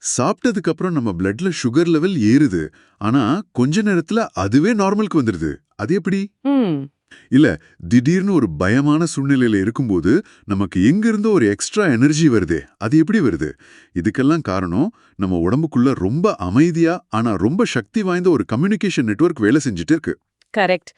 சாப்பிட்டதுக்கு அப்புறம் நம்ம பிளட்ல சுகர் லெவல் ஏறுது. ஆனா கொஞ்ச நேரத்துல அதுவே நார்மலுக்கு வந்துருது. அது எப்படி? ம் இல்ல, திடீர்னு ஒரு பயமான சூழ்நிலையில இருக்கும்போது நமக்கு எங்கிருந்தோ ஒரு எக்ஸ்ட்ரா எனர்ஜி வருதே, அது எப்படி வருது? இதுக்கெல்லாம் காரணம் நம்ம உடம்புக்குள்ள ரொம்ப அமைதியா ஆனா ரொம்ப சக்தி வாய்ந்த ஒரு கம்யூனிகேஷன் நெட்வொர்க் வேலை செஞ்சுட்டு இருக்கு. கரெக்ட்.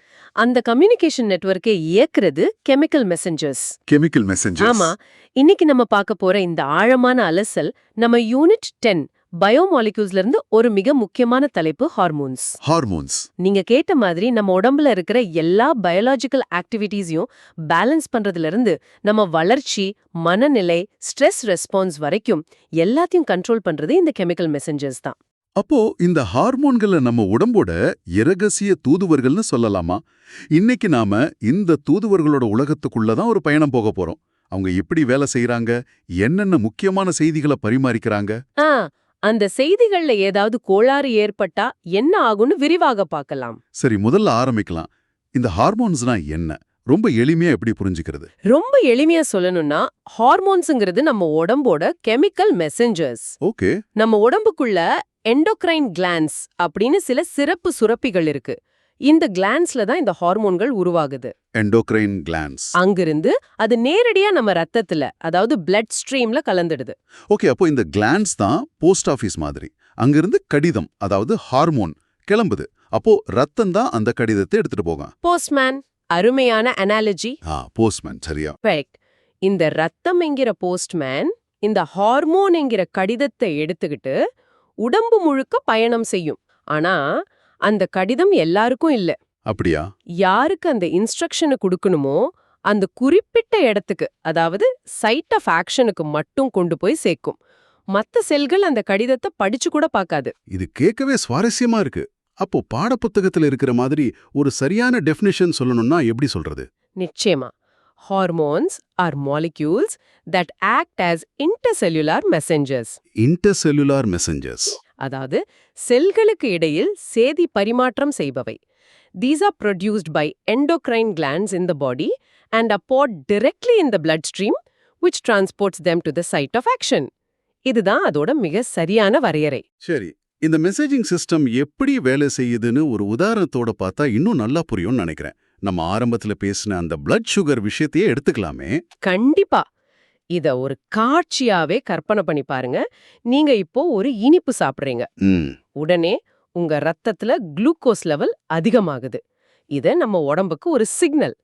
அந்த கம்யூனிகேஷன் நெட்வொர்க்கை இயக்குறது கெமிக்கல் மெசஞ்சர்ஸ். Chemical messengers. ஆமா. இன்னைக்கு நம்ம பார்க்க போற இந்த ஆழமான அலசல் நம்ம யூனிட் 10 பயோமாலிக்யூல்ஸ்ல இருந்து ஒரு மிக முக்கியமான தலைப்பு ஹார்மோன்ஸ். ஹார்மோன்ஸ். நீங்க கேட்ட மாதிரி நம்ம உடம்புல இருக்கிற எல்லா பயாலஜிக்கல் ஆக்டிவிட்டீஸையும் பேலன்ஸ் பண்றதுல இருந்து நம்ம வளர்ச்சி, மனநிலை, ஸ்ட்ரெஸ் ரெஸ்பான்ஸ் வரைக்கும் எல்லாத்தையும் கண்ட்ரோல் பண்றது இந்த கெமிக்கல் மெசஞ்சர்ஸ் தான். அப்போ இந்த ஹார்மோன்களை நம்ம உடம்போட இரகசிய தூதுவர்கள்னு சொல்லலாமா? இன்னைக்கு நாம இந்த தூதுவர்களோட உலகத்துக்குள்ள தான் ஒரு பயணம் போக போறோம். அவங்க எப்படி வேலை செய்யறாங்க, என்னென்ன முக்கியமான செய்திகளை பரிமாறிக்கிறாங்க? ஆ அந்த செய்திகள்ல ஏதாவது கோளாறு ஏற்பட்டா என்ன ஆகும்னு விரிவாக பார்க்கலாம். சரி, முதல்ல ஆரம்பிக்கலாம். இந்த ஹார்மோன்ஸ்னா என்ன? ரொம்ப எளிமையா எப்படி புரிஞ்சுக்கிறது? ரொம்ப எளிமையா சொல்லணும்னா ஹார்மோன்ஸ்ங்கிறது நம்ம உடம்போட கெமிக்கல் மெசஞ்சர்ஸ். ஓகே. நம்ம உடம்புக்குள்ள எண்டோக்ரைன் கிளான்ஸ் அப்படின்னு சில சிறப்பு சுரப்பிகள் இருக்கு. இந்த கிளான்ஸ்ல தான் இந்த ஹார்மோன்கள் உருவாகுது. Endocrine glands. அங்கிருந்து அது நேரடியா நம்ம ரத்தத்துல, அதாவது பிளட் ஸ்ட்ரீம்ல கலந்துடுது. ஓகே, அப்போ இந்த கிளான்ஸ் தான் போஸ்ட் ஆபீஸ் மாதிரி. அங்கிருந்து கடிதம், அதாவது ஹார்மோன் கிளம்புது. அப்போ ரத்தம் தான் அந்த கடிதத்தை எடுத்துட்டு போகும். போஸ்ட்மேன். அருமையான அனாலஜி. போஸ்ட்மேன், சரியா? கரெக்ட். இந்த ரத்தம் என்கிற போஸ்ட்மேன் இந்த ஹார்மோன் என்கிற கடிதத்தை எடுத்துக்கிட்டு உடம்பு முழுக்க பயணம் செய்யும். ஆனா அந்த கடிதம் எல்லாருக்கும் இல்ல. அப்படியா? யாருக்கு அந்த இன்ஸ்ட்ரக்ஷனை கொடுக்கணுமோ அந்த குறிப்பிட்ட இடத்துக்கு, அதாவது சைட் ஆஃப் ஆக்ஷனுக்கு மட்டும் கொண்டு போய் சேர்க்கும். மத்த செல்கள் அந்த கடிதத்தை படிச்சு கூட பார்க்காது. இது கேட்கவே சுவாரஸ்யமா இருக்கு. அப்போ பாடப்புத்தகத்துல இருக்கிற மாதிரி ஒரு சரியான டெஃபினிஷன் சொல்லணும்னா எப்படி சொல்றது? நிச்சயமா. Hormones R molecules that act as intercellular messengers. Intercellular messengers. அதாவது செல்களுக்கு இடையில் சேதி பரிமாற்றம் செய்பவை. These are produced by endocrine glands in the body and are poured directly in the bloodstream, which transports them to the site of action. இதுதான் அதோட மிக சரியான வரையறை. சரி, இந்த மெசேஜிங் சிஸ்டம் எப்படி வேலை செய்யுதுன்னு ஒரு உதாரணத்தோட பார்த்தா இன்னும் நல்லா புரியும்னு நினைக்கிறேன். நம்ம ஆரம்பத்துல பேசின அந்த பிளட் சுகர் விஷயத்தையே எடுத்துக்கலாமே. கண்டிப்பா. இத ஒரு காட்சியாவே கற்பனை பண்ணி பாருங்க. நீங்க இப்போ ஒரு இனிப்பு சாப்பிடுறீங்க. உடனே உங்க ரத்தத்துல குளுக்கோஸ் லெவல் அதிகமாகுது. இது நம்ம உடம்புக்கு ஒரு சிக்னல்.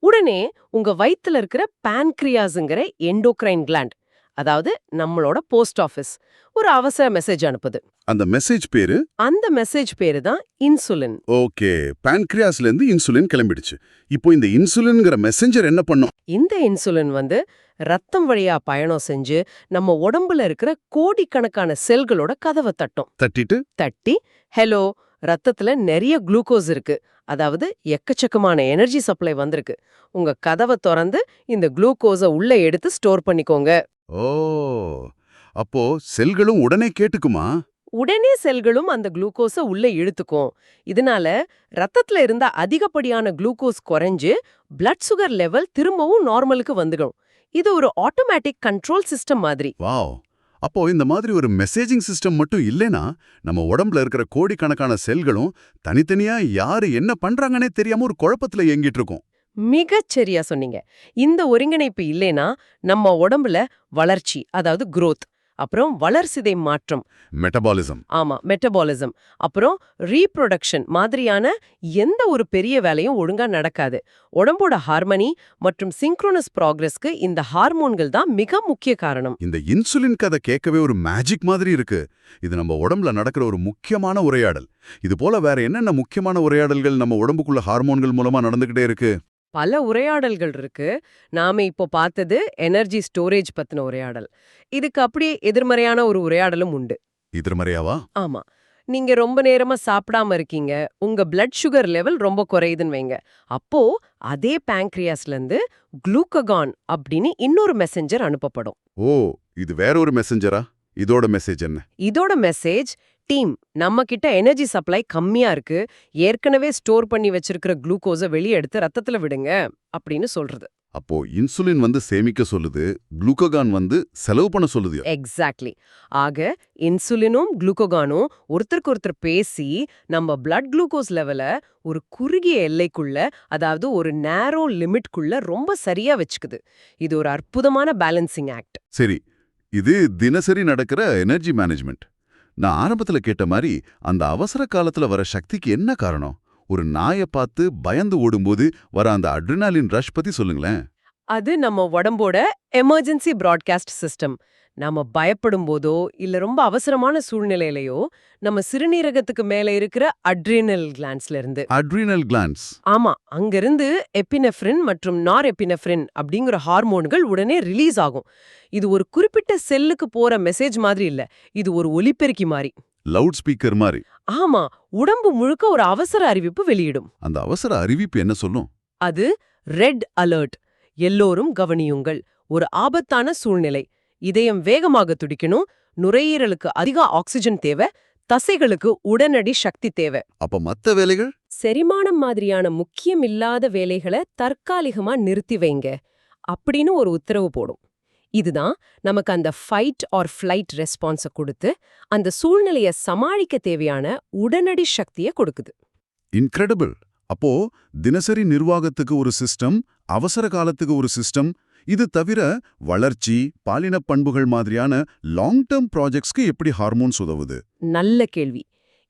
உடனே உங்க வயித்துல இருக்கிற பான்கிரியாஸ்ங்கிற எண்டோக்ரைன் கிளாண்ட், அதாவது நம்மளோட போஸ்ட் ஆபீஸ், ஒரு அவசர மெசேஜ் அனுப்புது. அந்த மெசேஜ் பேரு? அந்த மெசேஜ் பேரு தான் இன்சுலின். ஓகே, பான்கிரியாஸ்ல இருந்து இன்சுலின் கிளம்பிடுச்சு. இப்போ இந்த இன்சுலின்ங்கிற மெசஞ்சர் என்ன பண்ணும்? இந்த இன்சுலின் ரத்தம் வழியா பயணம் செஞ்சு நம்ம உடம்புல இருக்கிற கோடிக்கணக்கான செல்களோட கதவை தட்டும். தட்டி ஹலோ, ரத்தத்துல நிறைய குளுக்கோஸ் இருக்கு, அதாவது எக்கச்சக்கமான எனர்ஜி சப்ளை வந்திருக்கு, உங்க கதவை திறந்து இந்த குளுக்கோஸை உள்ள எடுத்து ஸ்டோர் பண்ணிக்கோங்க. ஓ, அப்போ செல்களும் உடனே கேட்டுக்குமா? உடனே செல்களும் அந்த குளுக்கோஸை உள்ள இழுத்துக்கும். இதனால ரத்தத்துல இருந்த அதிகப்படியான குளுக்கோஸ் குறைஞ்சு பிளட் சுகர் லெவல் திரும்பவும் நார்மலுக்கு வந்துடும். இது ஒரு ஆட்டோமேட்டிக் கண்ட்ரோல் சிஸ்டம் மாதிரி. வாவ். அப்போ இந்த மாதிரி ஒரு மெசேஜிங் சிஸ்டம் மட்டும் இல்லைனா நம்ம உடம்புல இருக்கிற கோடிக்கணக்கான செல்களும் தனித்தனியா யாரு என்ன பண்றாங்கன்னே தெரியாம ஒரு குழப்பத்துல இயங்கிட்டு இருக்கும். மிகச்சரியா சொன்னீங்க. இந்த ஒருங்கிணைப்பு இல்லைனா நம்ம உடம்புல வளர்ச்சி, அதாவது growth, அப்புறம் வளர்சிதை மாற்றம், மெட்டபாலிசம், மெட்டபாலிசம், அப்புறம் ரீப்ரொடக்ஷன் மாதிரியான எந்த ஒரு பெரிய வேலையும் ஒழுங்கா நடக்காது. உடம்போட ஹார்மனி மற்றும் சிங்க்ரோனஸ் ப்ராக்ரஸ்க்கு இந்த ஹார்மோன்கள் தான் மிக முக்கிய காரணம். இந்த இன்சுலின் கதை கேட்கவே ஒரு மேஜிக் மாதிரி இருக்கு. இது நம்ம உடம்புல நடக்கிற ஒரு முக்கியமான உரையாடல். இது போல வேற என்னென்ன முக்கியமான உரையாடல்கள் நம்ம உடம்புக்குள்ள ஹார்மோன்கள் மூலமா நடந்துகிட்டே இருக்கு? பல உரையாடல்கள் இருக்கு. நாம இப்போ பார்த்தது எனர்ஜி ஸ்டோரேஜ் பத்தின உரையாடல். இதுக்கு அப்படியே எதிர்மறையான ஒரு உரையாடலும் உண்டு. எதிர்மறையாவா? ஆமா. நீங்க ரொம்ப நேரமா சாப்பிடாம இருக்கீங்க, உங்க பிளட் சுகர் லெவல் ரொம்ப குறையுதுன்னு வைங்க. அப்போ அதே பான்கிரியாஸ்ல இருந்து குளூக்ககான் அப்படின்னு இன்னொரு மெசஞ்சர் அனுப்பப்படும். ஓ, இது வேற ஒரு மெசஞ்சரா? இதோட மெசேஜ் என்ன? இதோட மெசேஜ், டீம், நம்ம கிட்ட எனர்ஜி சப்ளை கம்மியா இருக்கு, ஏற்கனவே ஸ்டோர் பண்ணி வச்சிருக்கிற குளுக்கோஸை வெளியே எடுத்து ரத்தத்துல விடுங்க அப்படின்னு சொல்றது. அப்போ இன்சுலின் வந்து சேமிக்க சொல்லுது, குளுக்கோகான் வந்து செலவு பண்ண சொல்லுது. எக்ஸாக்ட்லி. ஆக இன்சுலினும் குளுக்கோகானும் ஒருத்தருக்கு ஒருத்தர் பேசி நம்ம பிளட் குளுக்கோஸ் லெவல ஒரு குறுகிய எல்லைக்குள்ள, அதாவது ஒரு நேரோ லிமிட்குள்ள ரொம்ப சரியா வச்சுக்குது. இது ஒரு அற்புதமான பேலன்சிங் ஆக்ட். சரி, இது தினசரி நடக்கிற எனர்ஜி மேனேஜ்மெண்ட். நான் ஆரம்பத்துல கேட்ட மாதிரி அந்த அவசர காலத்துல வர சக்திக்கு என்ன காரணம்? ஒரு நாயை பார்த்து பயந்து ஓடும்போது வர அந்த அட்ரினாலின் ரஷ் பத்தி சொல்லுங்களேன். அது நம்ம உடம்போட எமர்ஜென்சி பிராட்காஸ்ட் சிஸ்டம். நாம பயப்படும் போதோ இல்ல ரொம்ப அவசரமான சூழ்நிலையிலயோ நம்ம சிறுநீரகத்துக்கு மேல இருக்கிற அட்ரினல் கிளாண்ட்ஸ்ல இருந்து அட்ரினல் கிளாண்ட்ஸ். ஆமா, அங்கிருந்து எபினெஃப்ரின் மற்றும் நார் எபினெஃப்ரின் அப்படிங்கிற ஹார்மோன்கள் உடனே ரிலீஸ் ஆகும். இது ஒரு குறிப்பிட்ட செல்லுக்கு போற மெசேஜ் மாதிரி இல்ல, இது ஒரு ஒலிபெருக்கி மாதிரி. லவுட் ஸ்பீக்கர் மாதிரி. ஆமா, உடம்பு முழுக்க ஒரு அவசர அறிவிப்பு வெளியிடும். அந்த அவசர அறிவிப்பு என்ன சொல்லும்? அது ரெட் அலர்ட், எல்லோரும் கவனியுங்கள், ஒரு ஆபத்தான சூழ்நிலை, இதயம் வேகமாக துடிக்கணும், நுரையீரலுக்கு அதிக ஆக்சிஜன் தேவை, தசைகளுக்கு உடனடி சக்தி தேவை. அப்ப மத்த வேலைகள்? செரிமானம் மாதிரியான முக்கியமில்லாத வேலைகளை தற்காலிகமா நிறுத்தி வைங்க அப்படின்னு ஒரு உத்தரவு போடும். இதுதான் நமக்கு அந்த ஃபைட் ஆர் ஃப்ளைட் ரெஸ்பான்ஸை கொடுத்து அந்த சூழ்நிலையை சமாளிக்க தேவையான உடனடி சக்தியை கொடுக்குது. இன்கிரெடிபிள். அப்போ தினசரி நிர்வாகத்துக்கு ஒரு சிஸ்டம், அவசர காலத்துக்கு ஒரு சிஸ்டம், இது தவிர வளர்ச்சி, பாலின பண்புகள் மாதிரியான லாங் டேர்ம் ப்ராஜெக்ட்ஸ்க்கு எப்படி ஹார்மோன்ஸ் உதவுது? நல்ல கேள்வி.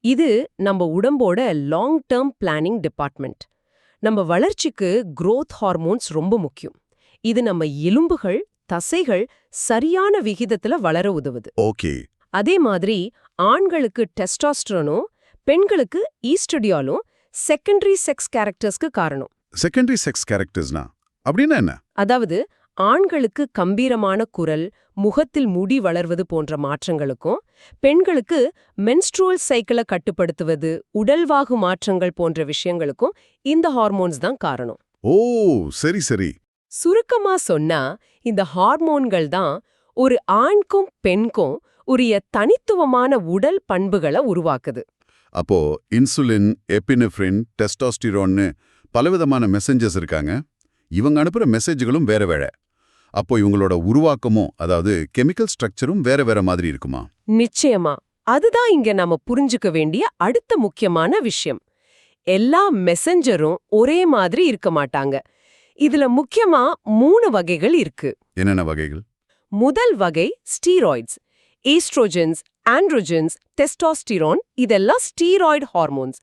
இது நம்ம உடம்போட லாங் டேர்ம் பிளானிங் டிபார்ட்மெண்ட். நம்ம வளர்ச்சிக்கு growth ஹார்மோன்ஸ் ரொம்ப முக்கியம். இது நம்ம எலும்புகள், தசைகள் சரியான விகிதத்துல வளர உதவுது. ஓகே. அதே மாதிரி ஆண்களுக்கு டெஸ்டாஸ்டரோனும் பெண்களுக்கு ஈஸ்ட்ரடியாலும் செகண்டரி செக்ஸ் கேரக்டர்ஸ்க்கு காரணம். செகண்டரி செக்ஸ் கேரக்டர்ஸ்னா அப்படின்னா என்ன? அதாவது ஆண்களுக்கு கம்பீரமான குரல், முகத்தில் முடி வளர்வது போன்ற மாற்றங்களுக்கும், பெண்களுக்கு மென்ஸ்ட்ருவல் சைக்கிளை கட்டுப்படுத்துவது, உடல்வாகு மாற்றங்கள் போன்ற விஷயங்களுக்கும் இந்த ஹார்மோன்ஸ் தான் காரணம். ஓ, சரி சரி. சுருக்கமா சொன்னா இந்த ஹார்மோன்கள் தான் ஒரு ஆண்கும் பெண்கும் உரிய தனித்துவமான உடல் பண்புகளை உருவாக்குது. அப்போ இன்சுலின், எபினெஃப்ரின், டெஸ்டாஸ்டிரோன்னு பலவிதமான மெசஞ்சர்ஸ் இருக்காங்க. இவங்க அனுப்புற மெசேஜ்களும் வேற வேற. அப்போ இவங்களோட உருவாக்கமும், அதாவது கெமிக்கல் ஸ்ட்ரக்சரும் வேற வேற மாதிரி இருக்குமா? நிச்சயமா. அதுதான் இங்க நாம புரிஞ்சுக்க வேண்டிய அடுத்த முக்கியமான விஷயம். எல்லா மெசஞ்சரும் ஒரே மாதிரி இருக்க மாட்டாங்க. இதுல முக்கியமா 3 வகைகள் இருக்கு. என்னென்ன வகைகள்? முதல் வகை ஸ்டீராய்ட்ஸ். ஈஸ்ட்ரோஜன்ஸ், ஆண்ட்ரோஜன்ஸ், டெஸ்டாஸ்டிரோன் இதெல்லாம் ஸ்டீராய்டு ஹார்மோன்ஸ்.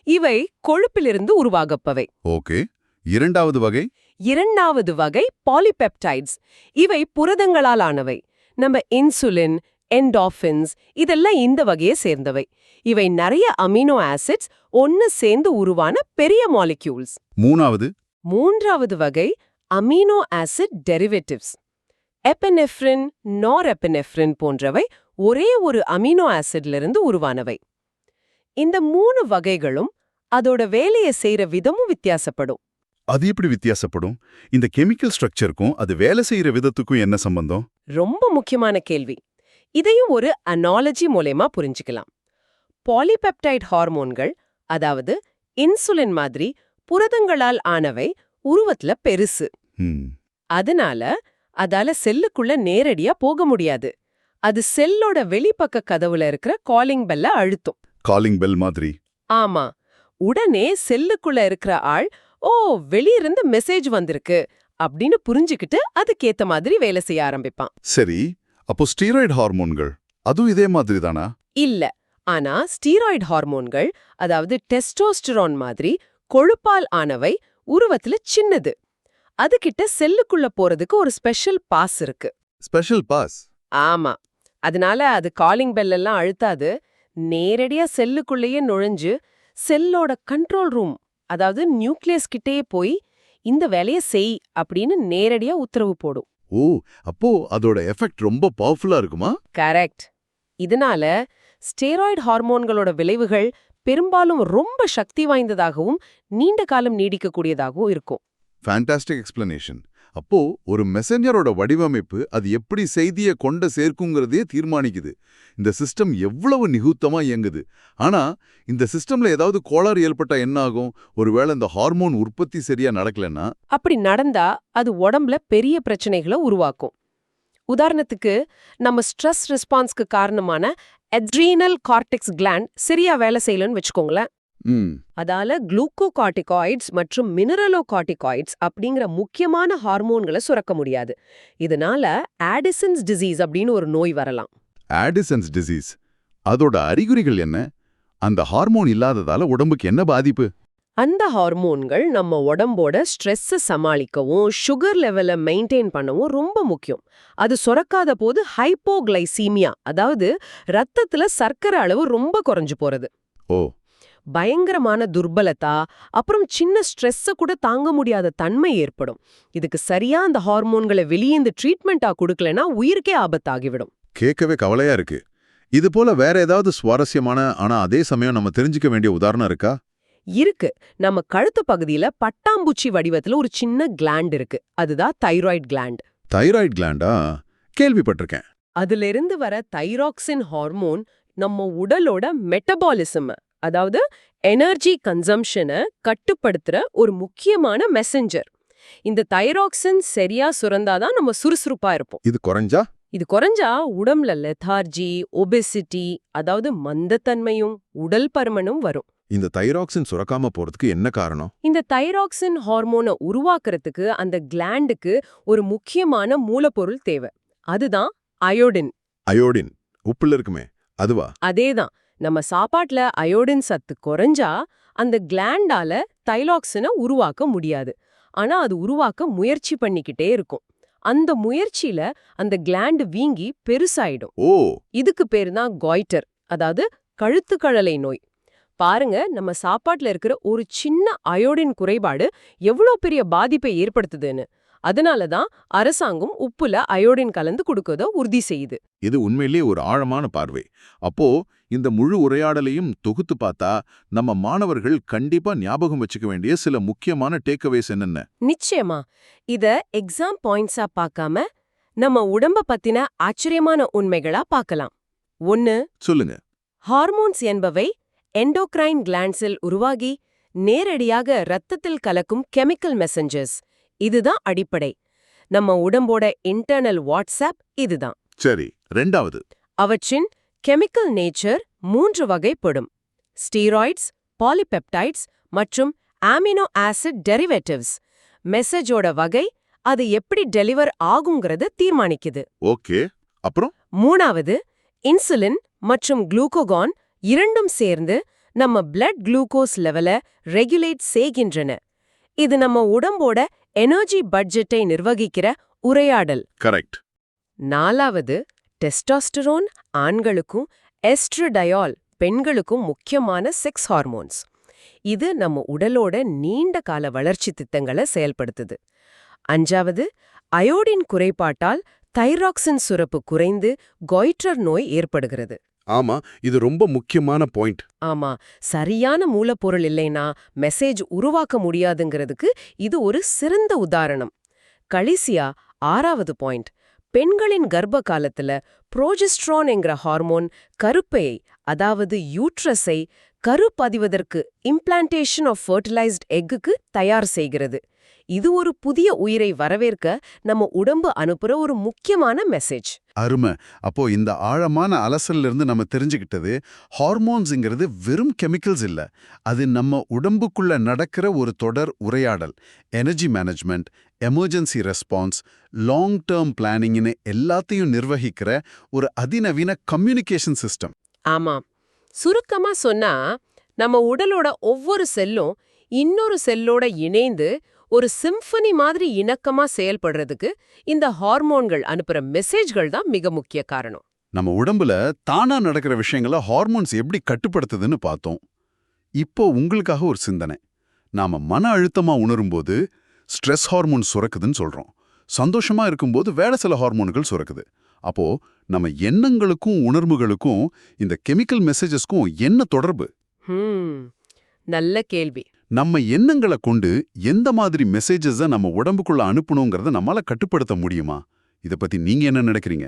இவை கொழுப்பிலிருந்து உருவாகப்பவை. ஓகே. இரண்டாவது வகை? இரண்டாவது வகை பாலிபெப்டைட்ஸ். இவை புரதங்களால் ஆனவை. நம்ம இன்சுலின், என்டார்பின்ஸ் இதெல்லாம் இந்த வகையை சேர்ந்தவை. இவை நிறைய அமினோ ஆசிட்ஸ் ஒன்னு சேர்ந்து உருவான பெரிய மாலிக்யூல்ஸ். மூன்றாவது வகை அமினோ ஆசிட் டெரிவேட்டிவ்ஸ். எபினெஃப்ரின், நாரெபினெஃப்ரின் போன்றவை ஒரே ஒரு அமினோ ஆசிட்ல இருந்து உருவானவை. இந்த 3 வகைகளும் அதோட வேலையை செய்யற விதமும் வித்தியாசப்படும். அது எப்படி வித்தியாசப்படும்? இந்த கெமிக்கல் ஸ்ட்ரக்சருக்கும் அது வேலை செய்யற விதத்துக்கும் என்ன சம்பந்தம்? ரொம்ப முக்கியமான கேள்வி. இதையும் ஒரு அனாலஜி மூலமா புரிஞ்சுக்கலாம். பாலிபெப்டைட் ஹார்மோன்கள், அதாவது இன்சுலின் மாதிரி புரதங்களால் ஆனவை, உருவத்துல பெருசு. அதனால அதால செல்லுக்குள்ள நேரடியா போக முடியாது. அது செல்லோட வெளிப்பக்க கதவுல இருக்கிற காலிங் பெல்ல அழுத்தும். காலிங் பெல் மாதிரி? ஆமா. உடனே செல்லுக்குள்ள இருக்கிற ஆள், ஓ வெளியிருந்து மெசேஜ் வந்திருக்கு அப்படின்னு புரிஞ்சுக்கிட்டு அதுக்கேத்த மாதிரி வேலை செய்ய ஆரம்பிப்பான். சரி, அப்போ ஸ்டீராய்டு ஹார்மோன்கள் அதுவும் இதே மாதிரி தானா? இல்ல. ஆனா ஸ்டீராய்டு ஹார்மோன்கள், அதாவது டெஸ்டோஸ்டெரான் மாதிரி கொழுப்பால் ஆனவை, உருவத்துல சின்னது. அதுகிட்ட செல்லுக்குள்ள போறதுக்கு ஒரு ஸ்பெஷல் பாஸ் இருக்கு. Special pass? ஆமா. அதனால அது காலிங் பெல் எல்லாம் அழுத்தாது. நேரடியா செல்லுக்குள்ளேயே நுழைஞ்சு செல்லோட கண்ட்ரோல் ரூம், அதாவது நியூக்ளியஸ் கிட்டேயே போய் இந்த வேலையை செய் அப்படின்னு நேரடியா உத்தரவு போடும். ஓ, அப்போ அதோட எஃபெக்ட் ரொம்ப பவர்ஃபுல்லா இருக்குமா? கரெக்ட். இதனால ஸ்டெராய்டு ஹார்மோன்களோட விளைவுகள் பெரும்பாலும் ரொம்ப சக்தி வாய்ந்ததாகவும் நீண்ட காலம் நீடிக்கக்கூடியதாகவும் இருக்கும். Fantastic explanation. அப்போ ஒரு மெசஞ்சரோட வடிவமைப்பு அது எப்படி செய்தியை கொண்டு சேர்க்குங்கிறதே தீர்மானிக்குது. இந்த சிஸ்டம் எவ்வளவு நிகுத்தமா இயங்குது. ஆனா இந்த சிஸ்டம்ல ஏதாவது கோளாறு ஏற்பட்டா என்ன ஆகும்? ஒருவேளை இந்த ஹார்மோன் உற்பத்தி சரியா நடக்கலன்னா? அப்படி நடந்தா அது உடம்புல பெரிய பிரச்சனைகளை உருவாக்கும். உதாரணத்துக்கு நம்ம ஸ்ட்ரெஸ் ரெஸ்பான்ஸ்க்கு காரணமான அட்ரீனல் கார்டெக்ஸ் கிளாண்ட் சரியா வேலை செய்யலன்னு வச்சுக்கோங்களேன். அதால குளூக்கோகார்டிகாய்ட்ஸ் மற்றும் மினரலோகார்டிகாய்ட்ஸ் அப்படிங்கிற முக்கியமான ஹார்மோன்களை சுரக்க முடியாது. இதனால ஆடிசன்ஸ் டிசீஸ் அப்படின்னு ஒரு நோய் வரலாம். ஆடிசன்ஸ் டிசீஸ் அதோட அறிகுறிகள் என்ன? அந்த ஹார்மோன் இல்லாததால உடம்புக்கு என்ன பாதிப்பு? அந்த ஹார்மோன்கள் நம்ம உடம்போட ஸ்ட்ரெஸ்ஸை சமாளிக்கவும் சுகர் லெவலை மெயின்டைன் பண்ணவும் ரொம்ப முக்கியம். அது சுரக்காத போது ஹைப்போகிளைசீமியா, அதாவது ரத்தத்துல சர்க்கரை அளவு ரொம்ப குறைஞ்சு போறது, ஓ பயங்கரமான துர்பலத்தா, அப்புறம் சின்ன ஸ்ட்ரெஸ்ஸை கூட தாங்க முடியாத தன்மை ஏற்படும். இதுக்கு சரியா அந்த ஹார்மோன்களை வெளியேந்து ட்ரீட்மெண்டா கொடுக்கலனா உயிருக்கே ஆபத்தாகிவிடும். கேட்கவே கவலையா இருக்கு. இது போல வேற ஏதாவது சுவாரஸ்யமான ஆனா அதே சமயம் நம்ம தெரிஞ்சுக்க வேண்டிய உதாரணம் இருக்கா? இருக்கு. நம்ம கழுத்து பகுதியில பட்டாம்பூச்சி வடிவத்துல ஒரு சின்ன கிளாண்ட் இருக்கு. அதுதான் தைராய்டு கிளாண்ட். தைராய்டு கிளாண்டா? கேள்விப்பட்டிருக்கேன். அதிலிருந்து வர தைராக்சின் ஹார்மோன் நம்ம உடலோட மெட்டபாலிசம், அதாவது எனர்ஜி கன்சம்ஷனை கட்டுப்படுத்துற ஒரு முக்கியமான மெசஞ்சர். இந்த தைராக்சின் சரியா சுரந்தாதான் நம்ம சுறுசுறுப்பா இருப்போம். இது குறைஞ்சா உடம்புல லெதார்ஜி, ஒபெசிட்டி, அதாவது மந்தத்தன்மையும் உடல் பருமனும் வரும். இந்த தைராக்சின் சுரக்காம போறதுக்கு என்ன காரணம்? இந்த தைராக்சின் ஹார்மோனை உருவாக்குறதுக்கு அந்த கிளாண்டுக்கு ஒரு முக்கியமான மூலப்பொருள் தேவை. அதுதான் அயோடின். அயோடின் உப்புல இருக்குமே, அதுவா? அதேதான். நம்ம சாப்பாட்டுல அயோடின் சத்து குறைஞ்சா அந்த கிளாண்டால தைராக்சினை உருவாக்க முடியாது. ஆனா அது உருவாக்க முயற்சி பண்ணிக்கிட்டே இருக்கும். அந்த முயற்சியில அந்த கிளாண்டு வீங்கி பெருசாயிடும். ஓ, இதுக்கு பேரு தான் காய்டர், அதாவது கழுத்துக்கழலை நோய். பாருங்க, நம்ம சாப்பாட்டுல இருக்கிற ஒரு சின்ன அயோடின் குறைபாடு எவ்வளோ பெரிய பாதிப்பை ஏற்படுத்துதுன்னு. அதனாலதான் அரசாங்கம் உப்புல அயோடின் கலந்து கொடுக்கறத உறுதி செய்யுது. இது உண்மையிலேயே ஒரு ஆழமான பார்வை. அப்போ இந்த முழு உரையாடலையும் தொகுத்து பார்த்தா நம்ம மாணவர்கள் கண்டிப்பா ஞாபகம் வச்சுக்க வேண்டிய சில முக்கியமான டேக்அவேஸ் என்னென்ன? நிச்சயமா. இத எக்ஸாம் பாயிண்ட்ஸா பார்க்காம நம்ம உடம்ப பத்தின ஆச்சரியமான உண்மைகளா பார்க்கலாம். 1. சொல்லுங்க. ஹார்மோன்ஸ் என்பவை எண்டோக்ரைன் கிளாண்ட்ஸில் உருவாகி நேரடியாக இரத்தத்தில் கலக்கும் கெமிக்கல் மெசஞ்சர்ஸ். இதுதான் அடிப்படை. நம்ம உடம்போட இன்டர்னல் வாட்ஸ்ஆப் இதுதான். சரி, 2வது. அவற்றின் கெமிக்கல் நேச்சர் 3 வகைப்படும்: ஸ்டீராய்ட்ஸ், பாலிபெப்டைட்ஸ் மற்றும் அமினோ ஆசிட் டெரிவேட்டிவ்ஸ். மெசேஜோட வகை அது எப்படி டெலிவர் ஆகுங்கிறத தீர்மானிக்குது. ஓகே, அப்புறம் 3வது, இன்சுலின் மற்றும் குளூகோகான் இரண்டும் சேர்ந்து நம்ம பிளட் குளுக்கோஸ் லெவலை ரெகுலேட் செய்கின்றன. இது நம்ம உடம்போட எனர்ஜி பட்ஜெட்டை நிர்வகிக்கிற உரையாடல். கரெக்ட். 4வது, டெஸ்டாஸ்டரோன் ஆண்களுக்கும் எஸ்ட்ரடையால் பெண்களுக்கும் முக்கியமான செக்ஸ் ஹார்மோன்ஸ். இது நம்ம உடலோட நீண்ட கால வளர்ச்சி திட்டங்களை செயல்படுத்துது. 5வது, அயோடின் குறைபாட்டால் தைராக்சின் சுரப்பு குறைந்து காய்டர் நோய் ஏற்படுகிறது. ஆமா, இது ரொம்ப முக்கியமான பாயிண்ட். ஆமா, சரியான மூலப்பொருள் இல்லைனா மெசேஜ் உருவாக்க முடியாதுங்கிறதுக்கு இது ஒரு சிறந்த உதாரணம். கடைசியா 6வது பாயிண்ட், பெண்களின் கர்ப்ப காலத்துல புரோஜெஸ்ட்ரான் என்கிற ஹார்மோன் கருப்பையை, அதாவது யூட்ரஸை கருப்பதிவதற்கு இம்ப்ளான்டேஷன் ஆஃப் ஃபர்டிலைஸ்ட் எக்குக்கு தயார் செய்கிறது. இது ஒரு புதிய உயிரை வரவேற்க நம்ம உடம்பு அனுப்புற ஒரு முக்கியமான மெசேஜ். அருமை. அப்போ இந்த ஆழமான அலசல்ல இருந்து நம்ம தெரிஞ்சுக்கிட்டது, ஹார்மோன்ஸ்ங்கிறது வெறும் கெமிக்கல்ஸ் இல்ல, அது நம்ம உடம்புக்குள்ள நடக்கிற ஒரு தொடர் உரையாடல். Energy management, emergency response, long term பிளானிங்னு எல்லாத்தையும் நிர்வகிக்கிற ஒரு அதிநவீன கம்யூனிகேஷன் சிஸ்டம். ஆமா, சுருக்கமா சொன்னா நம்ம உடலோட ஒவ்வொரு செல்லும் இன்னொரு செல்லோட இணைந்து ஒரு சிம்பனி மாதிரி இணக்கமா செயல்படுறதுக்கு இந்த ஹார்மோன்கள் அனுப்புற மெசேஜ்கள் தான் மிக முக்கிய காரணம். நம்ம உடம்புல தானா நடக்கிற விஷயங்களை ஹார்மோன்ஸ் எப்படி கட்டுப்படுத்துதுன்னு பார்த்தோம். இப்போ உங்களுக்காக ஒரு சிந்தனை. நாம மன அழுத்தமா உணரும்போது ஸ்ட்ரெஸ் ஹார்மோன் சுரக்குதுன்னு சொல்றோம். சந்தோஷமா இருக்கும்போது வேற சில ஹார்மோன்கள் சுரக்குது. அப்போ நம்ம எண்ணங்களுக்கும் உணர்வுகளுக்கும் இந்த கெமிக்கல் மெசேஜஸ்க்கும் என்ன தொடர்பு? நல்ல கேள்வி. நம்ம எண்ணங்களை கொண்டு எந்த மாதிரி மெசேஜஸை நம்ம உடம்புக்குள்ள அனுப்பணுங்கிறத நம்மால கட்டுப்படுத்த முடியுமா? இத பத்தி நீங்க என்ன நினைக்கிறீங்க?